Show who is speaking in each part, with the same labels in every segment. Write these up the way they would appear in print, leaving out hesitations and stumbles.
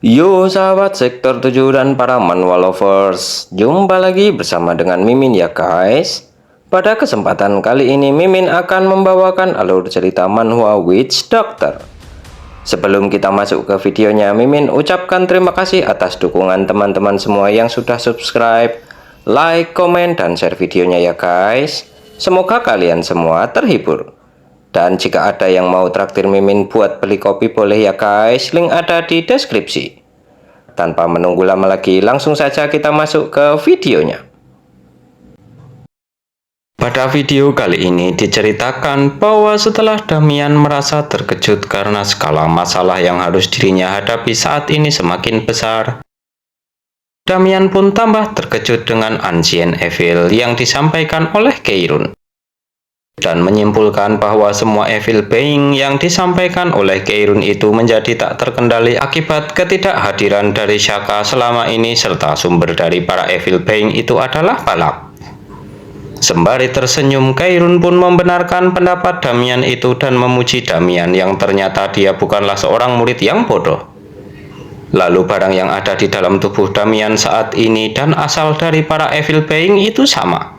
Speaker 1: Yo sahabat sektor 7 dan para manhwa lovers, jumpa lagi bersama dengan Mimin ya guys. Pada kesempatan kali ini Mimin akan membawakan alur cerita manhwa Witch Doctor. Sebelum kita masuk ke videonya, Mimin ucapkan terima kasih atas dukungan teman-teman semua yang sudah subscribe, like, komen, dan share videonya ya guys. Semoga kalian semua terhibur. Dan jika ada yang mau traktir Mimin buat beli kopi boleh ya guys, link ada di deskripsi. Tanpa menunggu lama lagi, langsung saja kita masuk ke videonya. Pada video kali ini diceritakan bahwa setelah Damian merasa terkejut karena skala masalah yang harus dirinya hadapi saat ini semakin besar, Damian pun tambah terkejut dengan Ancient Evil yang disampaikan oleh Keirun, dan menyimpulkan bahwa semua evil being yang disampaikan oleh Keirun itu menjadi tak terkendali akibat ketidakhadiran dari Shaka selama ini, serta sumber dari para evil being itu adalah Balak. Sembari tersenyum, Keirun pun membenarkan pendapat Damian itu dan memuji Damian yang ternyata dia bukanlah seorang murid yang bodoh. Lalu barang yang ada di dalam tubuh Damian saat ini dan asal dari para evil being itu sama.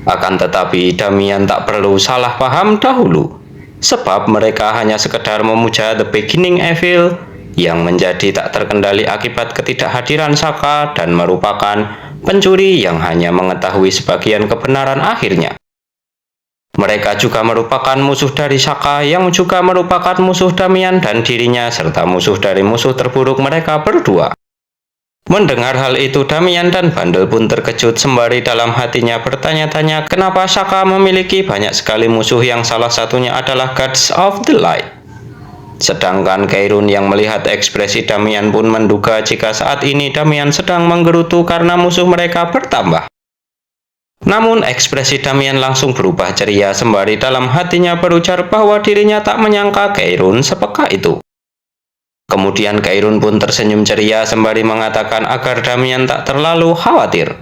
Speaker 1: Akan tetapi Damian tak perlu salah paham dahulu, sebab mereka hanya sekedar memuja The Beginning Evil yang menjadi tak terkendali akibat ketidakhadiran Shaka dan merupakan pencuri yang hanya mengetahui sebagian kebenaran akhirnya. Mereka juga merupakan musuh dari Shaka yang juga merupakan musuh Damian dan dirinya, serta musuh dari musuh terburuk mereka berdua. Mendengar hal itu, Damian dan Bandel pun terkejut sembari dalam hatinya bertanya-tanya kenapa Shaka memiliki banyak sekali musuh yang salah satunya adalah Gods of the Light. Sedangkan Keirun yang melihat ekspresi Damian pun menduga jika saat ini Damian sedang menggerutu karena musuh mereka bertambah. Namun ekspresi Damian langsung berubah ceria sembari dalam hatinya berujar bahwa dirinya tak menyangka Keirun sepeka itu. Kemudian Keirun pun tersenyum ceria sembari mengatakan agar Damian tak terlalu khawatir,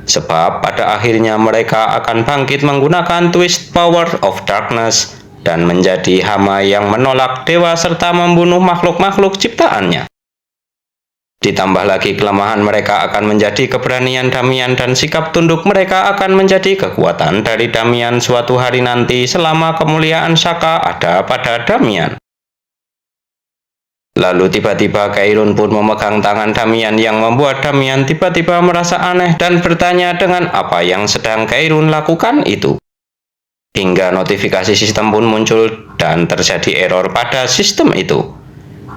Speaker 1: sebab pada akhirnya mereka akan bangkit menggunakan twist power of darkness dan menjadi hama yang menolak dewa serta membunuh makhluk-makhluk ciptaannya. Ditambah lagi kelemahan mereka akan menjadi keberanian Damian dan sikap tunduk mereka akan menjadi kekuatan dari Damian suatu hari nanti selama kemuliaan Shaka ada pada Damian. Lalu tiba-tiba Keirun pun memegang tangan Damian yang membuat Damian tiba-tiba merasa aneh dan bertanya dengan apa yang sedang Keirun lakukan itu. Hingga notifikasi sistem pun muncul dan terjadi error pada sistem itu.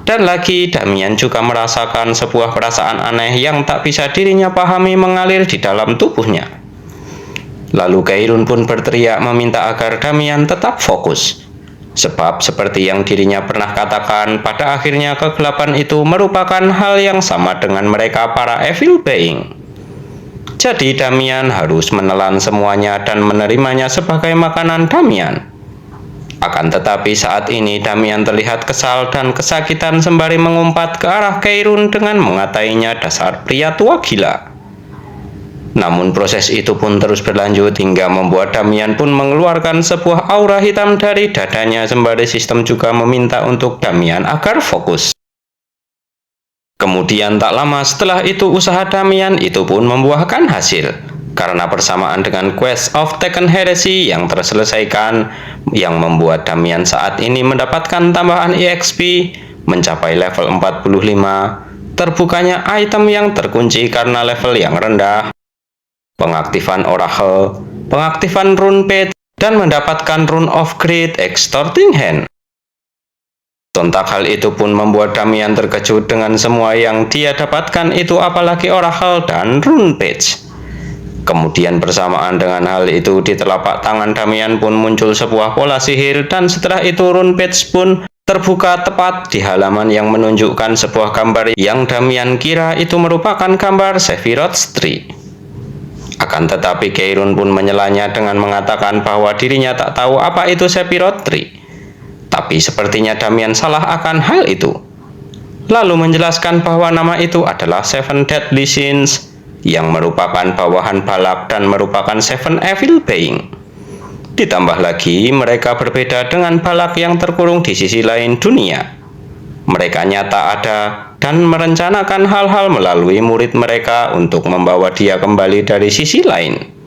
Speaker 1: Dan lagi Damian juga merasakan sebuah perasaan aneh yang tak bisa dirinya pahami mengalir di dalam tubuhnya. Lalu Keirun pun berteriak meminta agar Damian tetap fokus. Sebab seperti yang dirinya pernah katakan, pada akhirnya kegelapan itu merupakan hal yang sama dengan mereka para evil being. Jadi Damian harus menelan semuanya dan menerimanya sebagai makanan Damian. Akan tetapi saat ini Damian terlihat kesal dan kesakitan sembari mengumpat ke arah Keirun dengan mengatainya dasar pria tua gila. Namun proses itu pun terus berlanjut hingga membuat Damian pun mengeluarkan sebuah aura hitam dari dadanya sembari sistem juga meminta untuk Damian agar fokus. Kemudian tak lama setelah itu usaha Damian itu pun membuahkan hasil, karena bersamaan dengan Quest of Tekken Heresy yang terselesaikan yang membuat Damian saat ini mendapatkan tambahan EXP mencapai level 45, terbukanya item yang terkunci karena level yang rendah, pengaktifan Oracle, pengaktifan Rune Page, dan mendapatkan Rune of Great Extorting Hand. Sontak hal itu pun membuat Damian terkejut dengan semua yang dia dapatkan itu, apalagi Oracle dan Rune Page. Kemudian bersamaan dengan hal itu di telapak tangan Damian pun muncul sebuah pola sihir, dan setelah itu Rune Page pun terbuka tepat di halaman yang menunjukkan sebuah gambar yang Damian kira itu merupakan gambar Sephiroth's Tree. Akan tetapi Keirun pun menyelanya dengan mengatakan bahwa dirinya tak tahu apa itu Sephiroth Tree. Tapi sepertinya Damian salah akan hal itu. Lalu menjelaskan bahwa nama itu adalah Seven Deadly Sins yang merupakan bawahan Balak dan merupakan Seven Evil Being. Ditambah lagi mereka berbeda dengan Balak yang terkurung di sisi lain dunia. Mereka nyata ada dan merencanakan hal-hal melalui murid mereka untuk membawa dia kembali dari sisi lain.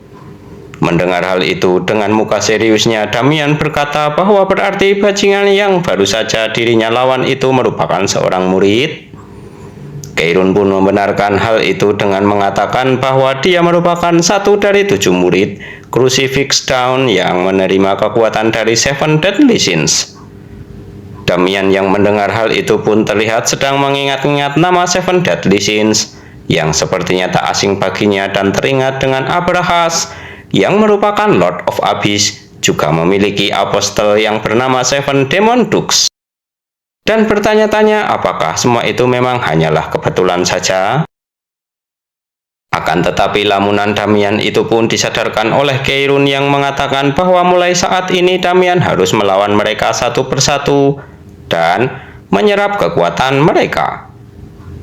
Speaker 1: Mendengar hal itu, dengan muka seriusnya, Damian berkata bahwa berarti bajingan yang baru saja dirinya lawan itu merupakan seorang murid. Keirun pun membenarkan hal itu dengan mengatakan bahwa dia merupakan satu dari 7 murid Crucifix Dawn yang menerima kekuatan dari Seven Deadly Sins. Damian yang mendengar hal itu pun terlihat sedang mengingat-ingat nama Seven Deadly Sins yang sepertinya tak asing baginya dan teringat dengan Abrahas yang merupakan Lord of Abyss juga memiliki apostel yang bernama Seven Demon Dukes. Dan bertanya-tanya apakah semua itu memang hanyalah kebetulan saja. Akan tetapi lamunan Damian itu pun disadarkan oleh Keirun yang mengatakan bahwa mulai saat ini Damian harus melawan mereka satu persatu dan menyerap kekuatan mereka.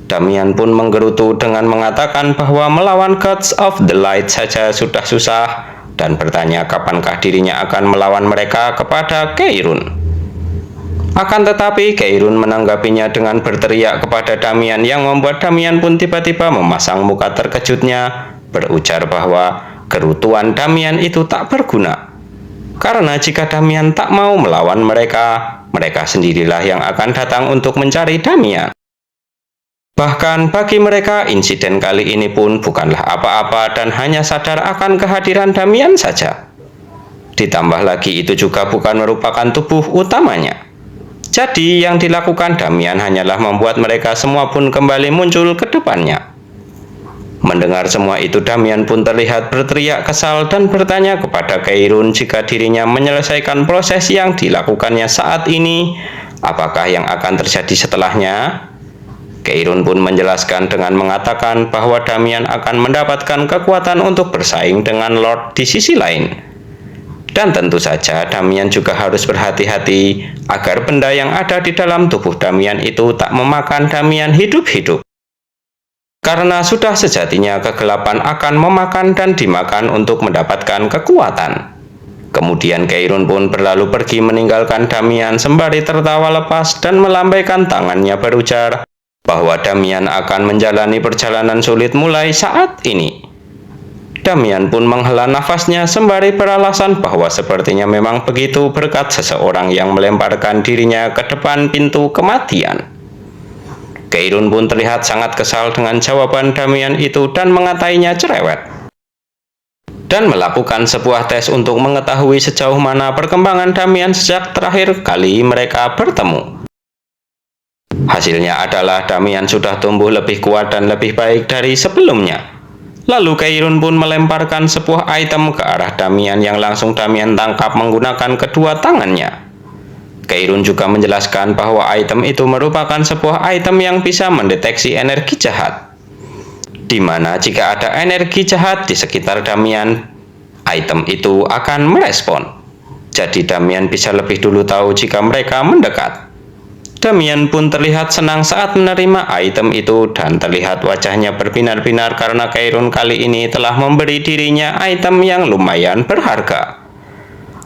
Speaker 1: Damian pun menggerutu dengan mengatakan bahwa melawan Gods of the Light saja sudah susah dan bertanya kapankah dirinya akan melawan mereka kepada Keirun. Akan tetapi Keirun menanggapinya dengan berteriak kepada Damian yang membuat Damian pun tiba-tiba memasang muka terkejutnya, berujar bahwa gerutuan Damian itu tak berguna. Karena jika Damian tak mau melawan mereka, mereka sendirilah yang akan datang untuk mencari Damian. Bahkan bagi mereka, insiden kali ini pun bukanlah apa-apa dan hanya sadar akan kehadiran Damian saja. Ditambah lagi itu juga bukan merupakan tubuh utamanya. Jadi yang dilakukan Damian hanyalah membuat mereka semua pun kembali muncul ke depannya. Mendengar semua itu, Damian pun terlihat berteriak kesal dan bertanya kepada Keirun jika dirinya menyelesaikan proses yang dilakukannya saat ini, apakah yang akan terjadi setelahnya? Keirun pun menjelaskan dengan mengatakan bahwa Damian akan mendapatkan kekuatan untuk bersaing dengan Lord di sisi lain. Dan tentu saja Damian juga harus berhati-hati agar benda yang ada di dalam tubuh Damian itu tak memakan Damian hidup-hidup. Karena sudah sejatinya kegelapan akan memakan dan dimakan untuk mendapatkan kekuatan. Kemudian Keirun pun berlalu pergi meninggalkan Damian sembari tertawa lepas dan melambaikan tangannya berujar bahwa Damian akan menjalani perjalanan sulit mulai saat ini. Damian pun menghela nafasnya sembari beralasan bahwa sepertinya memang begitu berkat seseorang yang melemparkan dirinya ke depan pintu kematian. Keirun pun terlihat sangat kesal dengan jawaban Damian itu dan mengatainya cerewet. Dan melakukan sebuah tes untuk mengetahui sejauh mana perkembangan Damian sejak terakhir kali mereka bertemu. Hasilnya adalah Damian sudah tumbuh lebih kuat dan lebih baik dari sebelumnya. Lalu Keirun pun melemparkan sebuah item ke arah Damian yang langsung Damian tangkap menggunakan kedua tangannya. Keirun juga menjelaskan bahwa item itu merupakan sebuah item yang bisa mendeteksi energi jahat, di mana jika ada energi jahat di sekitar Damian, item itu akan merespon. Jadi Damian bisa lebih dulu tahu jika mereka mendekat. Damian pun terlihat senang saat menerima item itu dan terlihat wajahnya berbinar-binar karena Keirun kali ini telah memberi dirinya item yang lumayan berharga.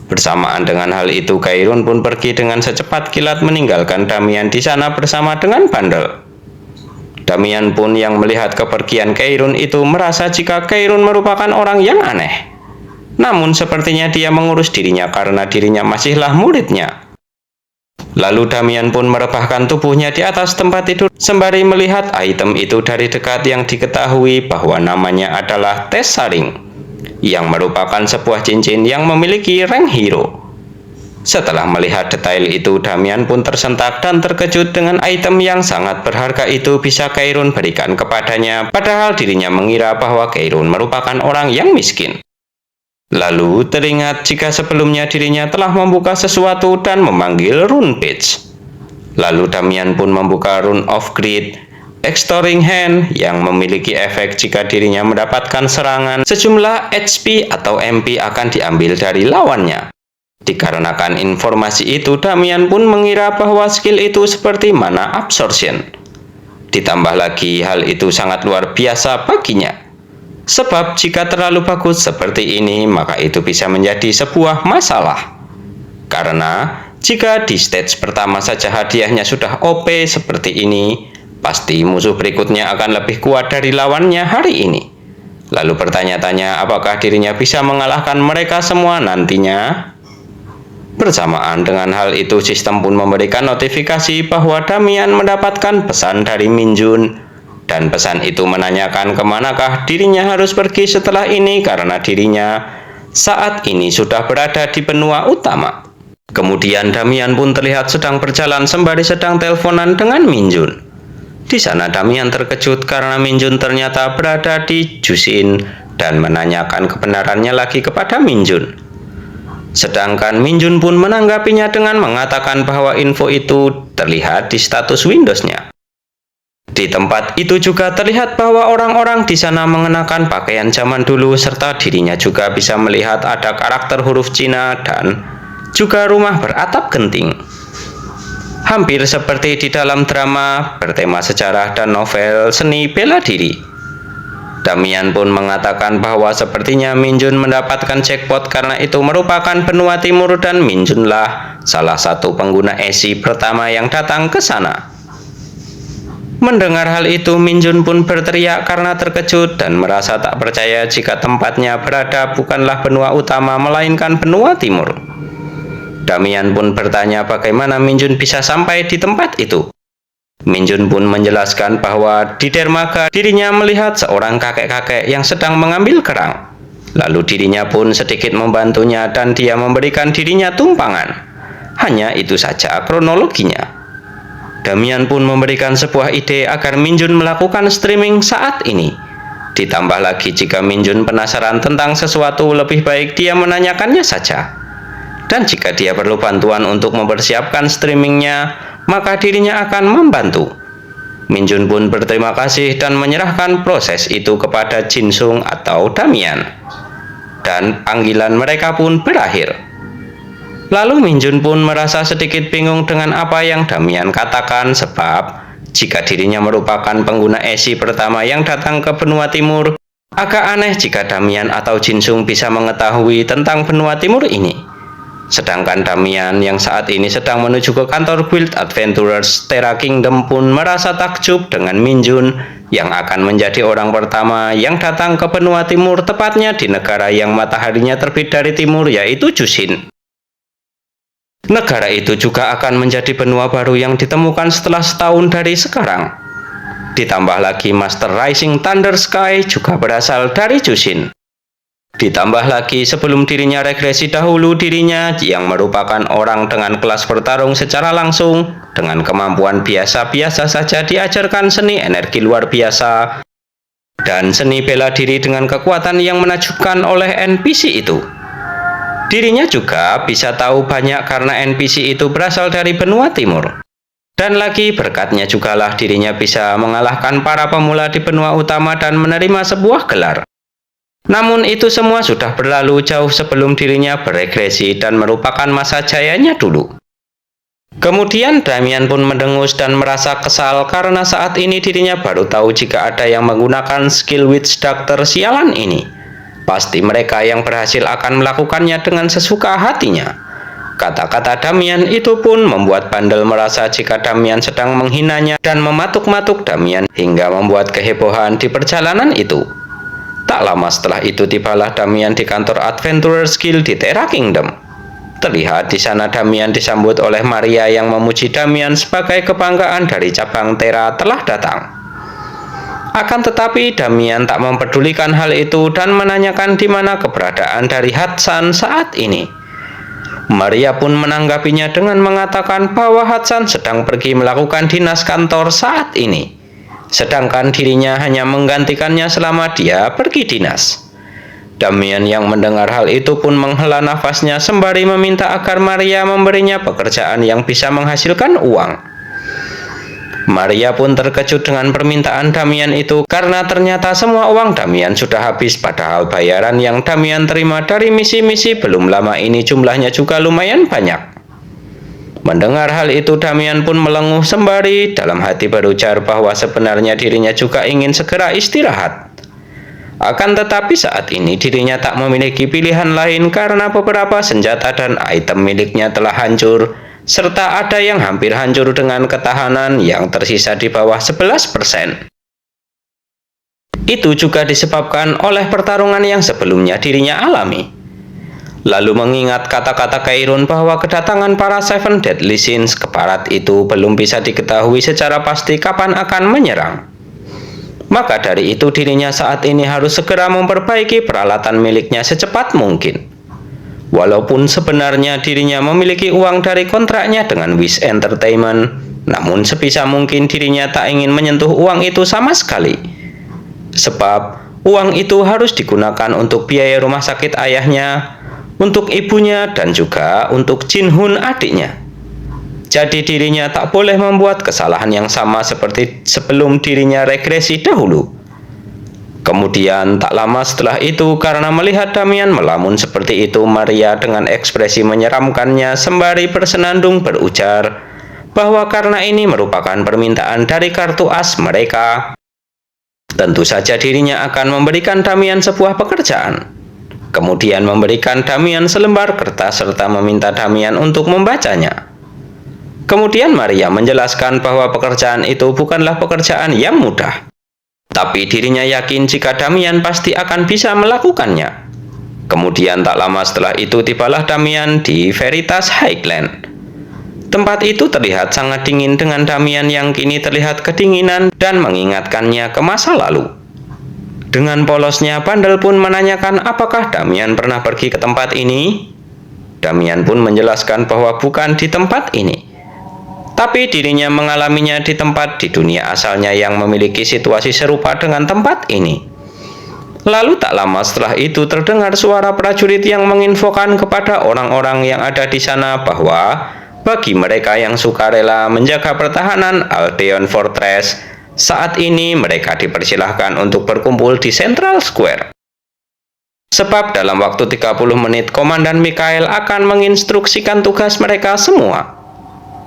Speaker 1: Bersamaan dengan hal itu, Keirun pun pergi dengan secepat kilat meninggalkan Damian di sana bersama dengan Bandel. Damian pun yang melihat kepergian Keirun itu merasa jika Keirun merupakan orang yang aneh. Namun sepertinya dia mengurus dirinya karena dirinya masihlah muridnya. Lalu Damian pun merebahkan tubuhnya di atas tempat tidur sembari melihat item itu dari dekat yang diketahui bahwa namanya adalah Tessaring, yang merupakan sebuah cincin yang memiliki rank hero. Setelah melihat detail itu, Damian pun tersentak dan terkejut dengan item yang sangat berharga itu bisa Keirun berikan kepadanya, padahal dirinya mengira bahwa Keirun merupakan orang yang miskin. Lalu teringat jika sebelumnya dirinya telah membuka sesuatu dan memanggil Rune Page. Lalu Damian pun membuka Rune of Greed, Extoring Hand, yang memiliki efek jika dirinya mendapatkan serangan, sejumlah HP atau MP akan diambil dari lawannya. Dikarenakan informasi itu, Damian pun mengira bahwa skill itu seperti mana absorption. Ditambah lagi hal itu sangat luar biasa baginya. Sebab jika terlalu bagus seperti ini, maka itu bisa menjadi sebuah masalah. Karena jika di stage pertama saja hadiahnya sudah OP seperti ini, Pasti musuh berikutnya akan lebih kuat dari lawannya hari ini. Lalu bertanya-tanya apakah dirinya bisa mengalahkan mereka semua nantinya. Bersamaan dengan hal itu, sistem pun memberikan notifikasi bahwa Damian mendapatkan pesan dari Min Jun. Dan pesan itu menanyakan kemanakah dirinya harus pergi setelah ini karena dirinya saat ini sudah berada di benua utama. Kemudian Damian pun terlihat sedang berjalan sembari sedang teleponan dengan Min Jun. Di sana Damian terkejut karena Min Jun ternyata berada di Jusin dan menanyakan kebenarannya lagi kepada Min Jun. Sedangkan Min Jun pun menanggapinya dengan mengatakan bahwa info itu terlihat di status Windows-nya. Di tempat itu juga terlihat bahwa orang-orang di sana mengenakan pakaian zaman dulu serta dirinya juga bisa melihat ada karakter huruf Cina dan juga rumah beratap genting. Hampir seperti di dalam drama bertema sejarah dan novel seni bela diri. Damian pun mengatakan bahwa sepertinya Min Jun mendapatkan jackpot karena itu merupakan benua timur dan Min Jun lah salah satu pengguna ESI pertama yang datang ke sana. Mendengar hal itu, Min Jun pun berteriak karena terkejut dan merasa tak percaya jika tempatnya berada bukanlah benua utama melainkan benua timur. Damian pun bertanya bagaimana Min Jun bisa sampai di tempat itu. Min Jun pun menjelaskan bahwa di dermaga dirinya melihat seorang kakek-kakek yang sedang mengambil kerang. Lalu dirinya pun sedikit membantunya dan dia memberikan dirinya tumpangan. Hanya itu saja kronologinya. Damian pun memberikan sebuah ide agar Min Jun melakukan streaming saat ini. Ditambah lagi jika Min Jun penasaran tentang sesuatu, lebih baik dia menanyakannya saja. Dan jika dia perlu bantuan untuk mempersiapkan streamingnya, maka dirinya akan membantu. Min Jun pun berterima kasih dan menyerahkan proses itu kepada Jin Sung atau Damian. Dan panggilan mereka pun berakhir. Lalu Min Jun pun merasa sedikit bingung dengan apa yang Damian katakan sebab jika dirinya merupakan pengguna ESI pertama yang datang ke benua timur, agak aneh jika Damian atau Jin Sung bisa mengetahui tentang benua timur ini. Sedangkan Damian yang saat ini sedang menuju ke kantor Guild Adventurers Terra Kingdom pun merasa takjub dengan Min Jun yang akan menjadi orang pertama yang datang ke benua timur, tepatnya di negara yang mataharinya terbit dari timur, yaitu Jusin. Negara itu juga akan menjadi benua baru yang ditemukan setelah setahun dari sekarang. Ditambah lagi Master Rising Thunder Sky juga berasal dari Jusin. Ditambah lagi sebelum dirinya regresi dahulu dirinya yang merupakan orang dengan kelas bertarung secara langsung dengan kemampuan biasa-biasa saja diajarkan seni energi luar biasa dan seni bela diri dengan kekuatan yang menakjubkan oleh NPC itu. Dirinya juga bisa tahu banyak karena NPC itu berasal dari benua timur. Dan lagi berkatnya jugalah dirinya bisa mengalahkan para pemula di benua utama dan menerima sebuah gelar. Namun itu semua sudah berlalu jauh sebelum dirinya beregresi dan merupakan masa jayanya dulu. Kemudian Damian pun mendengus dan merasa kesal karena saat ini dirinya baru tahu jika ada yang menggunakan skill Witch Doctor sialan ini. Pasti mereka yang berhasil akan melakukannya dengan sesuka hatinya. Kata-kata Damian itu pun membuat Bandel merasa jika Damian sedang menghinanya dan mematuk-matuk Damian hingga membuat kehebohan di perjalanan itu. Tak lama setelah itu tibalah Damian di kantor Adventurers Guild di Terra Kingdom. Terlihat di sana Damian disambut oleh Maria yang memuji Damian sebagai kebanggaan dari cabang Terra telah datang. Akan tetapi Damian tak mempedulikan hal itu dan menanyakan di mana keberadaan dari Hatsan saat ini. Maria pun menanggapinya dengan mengatakan bahwa Hatsan sedang pergi melakukan dinas kantor saat ini. Sedangkan dirinya hanya menggantikannya selama dia pergi dinas. Damian yang mendengar hal itu pun menghela nafasnya sembari meminta agar Maria memberinya pekerjaan yang bisa menghasilkan uang. Maria pun terkejut dengan permintaan Damian itu karena ternyata semua uang Damian sudah habis, padahal bayaran yang Damian terima dari misi-misi belum lama ini jumlahnya juga lumayan banyak. Mendengar hal itu Damian pun melenguh sembari dalam hati berujar bahwa sebenarnya dirinya juga ingin segera istirahat. Akan tetapi saat ini dirinya tak memiliki pilihan lain karena beberapa senjata dan item miliknya telah hancur serta ada yang hampir hancur dengan ketahanan yang tersisa di bawah 11%. Itu juga disebabkan oleh pertarungan yang sebelumnya dirinya alami. Lalu mengingat kata-kata Kairun bahwa kedatangan para Seven Deadly Sins ke barat itu belum bisa diketahui secara pasti kapan akan menyerang. Maka dari itu dirinya saat ini harus segera memperbaiki peralatan miliknya secepat mungkin. Walaupun sebenarnya dirinya memiliki uang dari kontraknya dengan Wish Entertainment, namun sebisa mungkin dirinya tak ingin menyentuh uang itu sama sekali. Sebab uang itu harus digunakan untuk biaya rumah sakit ayahnya, untuk ibunya, dan juga untuk Jin Hun adiknya. Jadi dirinya tak boleh membuat kesalahan yang sama seperti sebelum dirinya regresi dahulu. Kemudian tak lama setelah itu, karena melihat Damian melamun seperti itu, Maria dengan ekspresi menyeramkannya sembari bersenandung berujar bahwa karena ini merupakan permintaan dari kartu as mereka, tentu saja dirinya akan memberikan Damian sebuah pekerjaan. Kemudian memberikan Damian selembar kertas serta meminta Damian untuk membacanya. Kemudian Maria menjelaskan bahwa pekerjaan itu bukanlah pekerjaan yang mudah, tapi dirinya yakin jika Damian pasti akan bisa melakukannya. Kemudian tak lama setelah itu tibalah Damian di Veritas Highland. Tempat itu terlihat sangat dingin dengan Damian yang kini terlihat kedinginan dan mengingatkannya ke masa lalu. Dengan polosnya, Bandel pun menanyakan apakah Damian pernah pergi ke tempat ini. Damian pun menjelaskan bahwa bukan di tempat ini, tapi dirinya mengalaminya di tempat di dunia asalnya yang memiliki situasi serupa dengan tempat ini. Lalu tak lama setelah itu terdengar suara prajurit yang menginfokan kepada orang-orang yang ada di sana bahwa bagi mereka yang sukarela menjaga pertahanan Aldeon Fortress, saat ini mereka dipersilahkan untuk berkumpul di Central Square. Sebab dalam waktu 30 menit Komandan Mikhail akan menginstruksikan tugas mereka semua.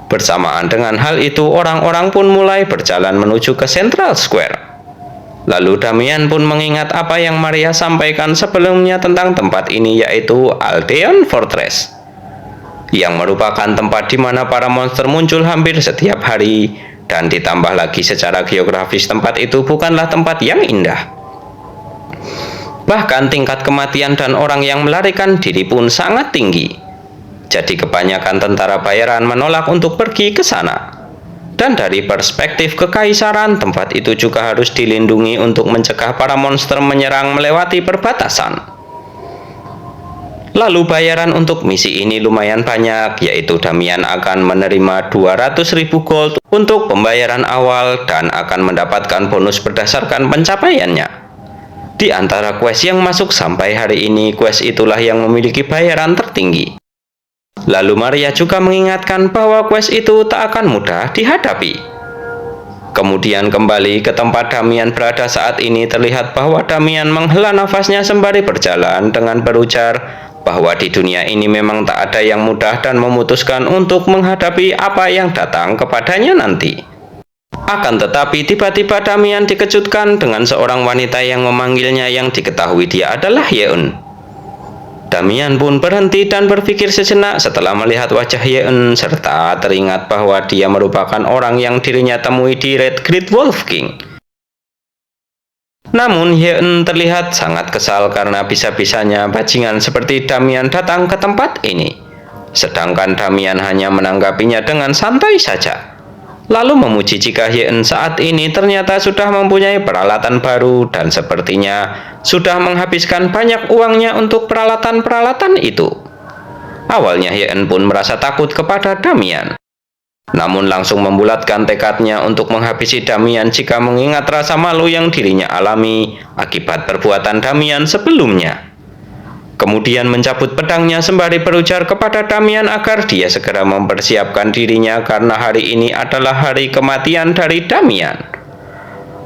Speaker 1: Bersamaan dengan hal itu, orang-orang pun mulai berjalan menuju ke Central Square. Lalu Damian pun mengingat apa yang Maria sampaikan sebelumnya tentang tempat ini, yaitu Aldeon Fortress, yang merupakan tempat di mana para monster muncul hampir setiap hari, dan ditambah lagi secara geografis tempat itu bukanlah tempat yang indah. Bahkan tingkat kematian dan orang yang melarikan diri pun sangat tinggi. Jadi kebanyakan tentara bayaran menolak untuk pergi ke sana. Dan dari perspektif kekaisaran, tempat itu juga harus dilindungi untuk mencegah para monster menyerang melewati perbatasan. Lalu bayaran untuk misi ini lumayan banyak, yaitu Damian akan menerima 200.000 gold untuk pembayaran awal dan akan mendapatkan bonus berdasarkan pencapaiannya. Di antara quest yang masuk sampai hari ini, quest itulah yang memiliki bayaran tertinggi. Lalu Maria juga mengingatkan bahwa quest itu tak akan mudah dihadapi. Kemudian kembali ke tempat Damian berada saat ini, terlihat bahwa Damian menghela nafasnya sembari berjalan dengan berujar bahwa di dunia ini memang tak ada yang mudah dan memutuskan untuk menghadapi apa yang datang kepadanya nanti. Akan tetapi tiba-tiba Damian dikejutkan dengan seorang wanita yang memanggilnya yang diketahui dia adalah Yeun. Damian pun berhenti dan berpikir sejenak setelah melihat wajah Yeun serta teringat bahwa dia merupakan orang yang dirinya temui di Red Great Wolf King. Namun Yeun terlihat sangat kesal karena bisa-bisanya bajingan seperti Damian datang ke tempat ini, sedangkan Damian hanya menanggapinya dengan santai saja. Lalu memuji jika Yeun saat ini ternyata sudah mempunyai peralatan baru dan sepertinya sudah menghabiskan banyak uangnya untuk peralatan-peralatan itu. Awalnya Yeun pun merasa takut kepada Damian, namun langsung membulatkan tekadnya untuk menghabisi Damian jika mengingat rasa malu yang dirinya alami akibat perbuatan Damian sebelumnya. Kemudian mencabut pedangnya sembari berujar kepada Damian agar dia segera mempersiapkan dirinya karena hari ini adalah hari kematian dari Damian.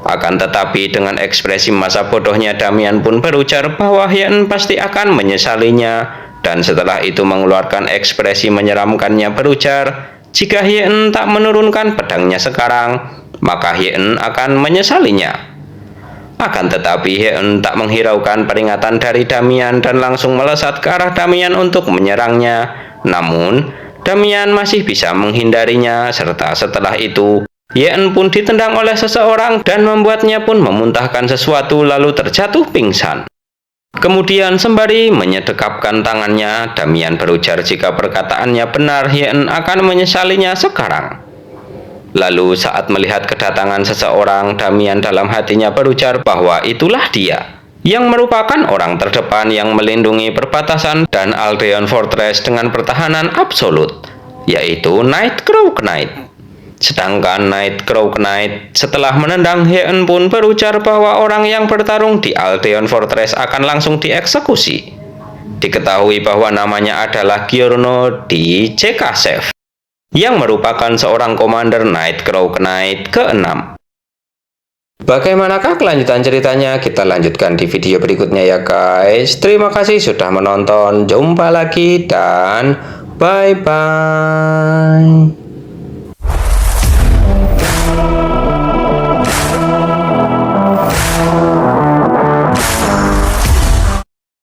Speaker 1: Akan tetapi dengan ekspresi masa bodohnya, Damian pun berujar bahwa Yeun pasti akan menyesalinya, dan setelah itu mengeluarkan ekspresi menyeramkannya berujar jika Yeun tak menurunkan pedangnya sekarang, maka Yeun akan menyesalinya. Akan tetapi Yeun tak menghiraukan peringatan dari Damian dan langsung melesat ke arah Damian untuk menyerangnya. Namun Damian masih bisa menghindarinya, serta setelah itu Yen pun ditendang oleh seseorang dan membuatnya pun memuntahkan sesuatu lalu terjatuh pingsan. Kemudian sembari menyedekapkan tangannya, Damian berujar jika perkataannya benar, Yen akan menyesalinya sekarang. Lalu saat melihat kedatangan seseorang, Damian dalam hatinya berujar bahwa itulah dia, yang merupakan orang terdepan yang melindungi perbatasan dan Aldeon Fortress dengan pertahanan absolut, yaitu Nightcrow Knight. Sedangkan Nightcrow Knight setelah menendang Hien pun berujar bahwa orang yang bertarung di Aldeon Fortress akan langsung dieksekusi. Diketahui bahwa namanya adalah Giorno di Cekasev, yang merupakan seorang komander Nightcrow Knight ke-6. Bagaimanakah kelanjutan ceritanya? Kita lanjutkan di video berikutnya ya guys. Terima kasih sudah menonton. Jumpa lagi dan bye-bye.